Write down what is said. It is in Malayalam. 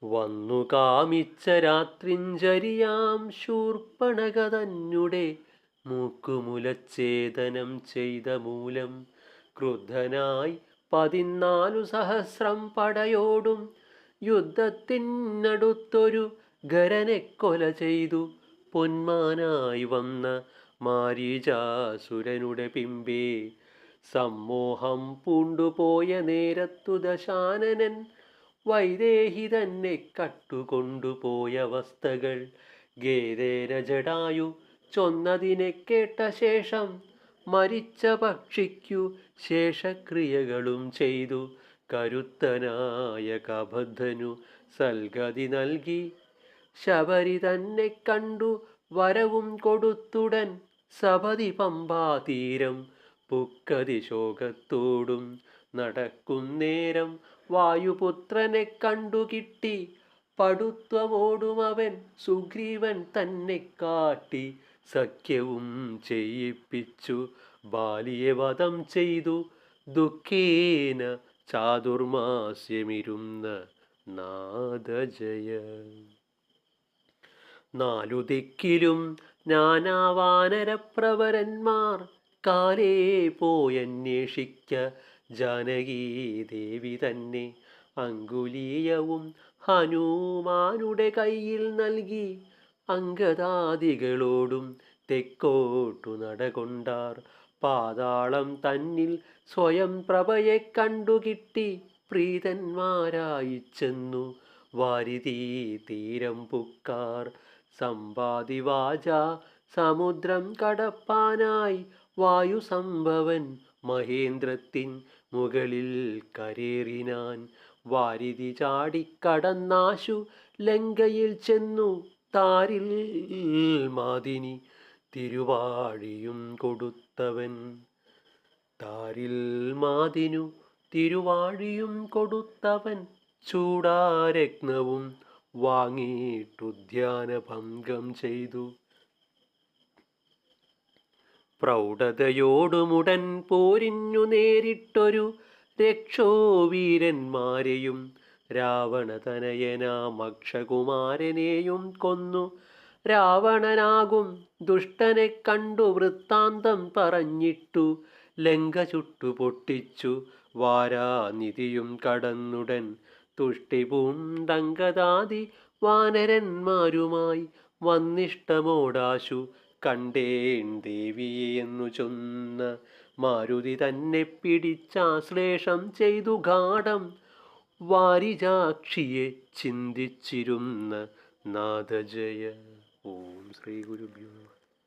വന്നു കാമിച്ച രാത്രിഞ്ചരിയാം ശൂർപ്പണഖ തന്നെ മൂക്കുമുലച്ഛേദനം ചെയ്ത മൂലം ക്രുദ്ധനായി 14 സഹസ്രം പടയോടും യുദ്ധത്തിനടുത്തൊരു ഖരനെ കൊല ചെയ്തു പൊന്മാനായി വന്ന മാരീചാസുരനുടെ പിമ്പേ സമ്മോഹം പൂണ്ടുപോയ നേരത്തു ദശാനനൻ വൈദേഹി തന്നെ കട്ടുകൊണ്ടുപോയവസ്ഥകൾ ഗേദേന ജടായു ചൊന്നതിനെ കേട്ട ശേഷം മരിച്ച പക്ഷിക്കു ശേഷക്രിയകളും ചെയ്തു കരുത്തനായ കബദ്ധനു സൽഗതി നൽകി ശബരി തന്നെ കണ്ടു വരവും കൊടുത്തുടൻ സപതി പമ്പാതീരം പുക്കതി ശോകത്തോടും നടക്കുന്നേരം വായുപുത്രനെ കണ്ടുകിട്ടി പടുത്വമോടുമവൻ സുഗ്രീവൻ തന്നെ കാട്ടി സഖ്യവും ചെയ്യിപ്പിച്ചു ബാലിയെ വധം ചെയ്തു ദുഃഖേന ചാതുർമാസ്യമിരുന്ന നാദജയ. 4 ദിക്കിലും നാനാവാനരപ്രവരന്മാർ കാലേ പോയന്വേഷിക്ക ജാനകീ ദേവി തന്നെ അങ്കുലീയവും ഹനുമാനുടെ കയ്യിൽ നൽകി അംഗദാദികളോടും തെക്കോട്ടു നടകൊണ്ടാർ. പാതാളം തന്നിൽ സ്വയം പ്രഭയെ കണ്ടുകിട്ടി പ്രീതന്മാരായി ചെന്നു വാരിധി തീരം പുക്കാർ. സമ്പാദിവാച സമുദ്രം കടപ്പാനായി വായുസംഭവൻ മഹേന്ദ്രത്തിൻ മുകളിൽ കരേറിനാൻ. വാരിധി ചാടിക്കടന്നാശു ലങ്കയിൽ ചെന്നു താരിൽ മാതിനി തിരുവാഴിയും കൊടുത്തവൻ. താരിൽ മാതിനു തിരുവാഴിയും കൊടുത്തവൻ ചൂടാരത്നവും വാങ്ങിയിട്ടുദ്യാനഭംഗം ചെയ്തു. പ്രൗഢതയോടുമുടൻ പോരിഞ്ഞു നേരിട്ടൊരു രക്ഷോവീരന്മാരെയും രാവണതനയനാം അക്ഷകുമാരനെയും കൊന്നു. രാവണനാകും ദുഷ്ടനെ കണ്ടു വൃത്താന്തം പറഞ്ഞിട്ടു ലങ്ക ചുട്ടു പൊട്ടിച്ചു വാരാനിധിയും കടന്നുടൻ തുഷ്ടി പൂണ്ടങ്കദാദി വാനരന്മാരുമായി വന്നിഷ്ടമോടാശു കണ്ടേൻ ദേവിയെ എന്നു ചൊന്ന മാരുതി തന്നെ പിടിച്ചാശ്ലേഷം ചെയ്തു ഗാഢം വാരിജാക്ഷിയെ ചിന്തിച്ചിരുന്ന നാദജയ. ഓം ശ്രീ ഗുരുഭ്യോ.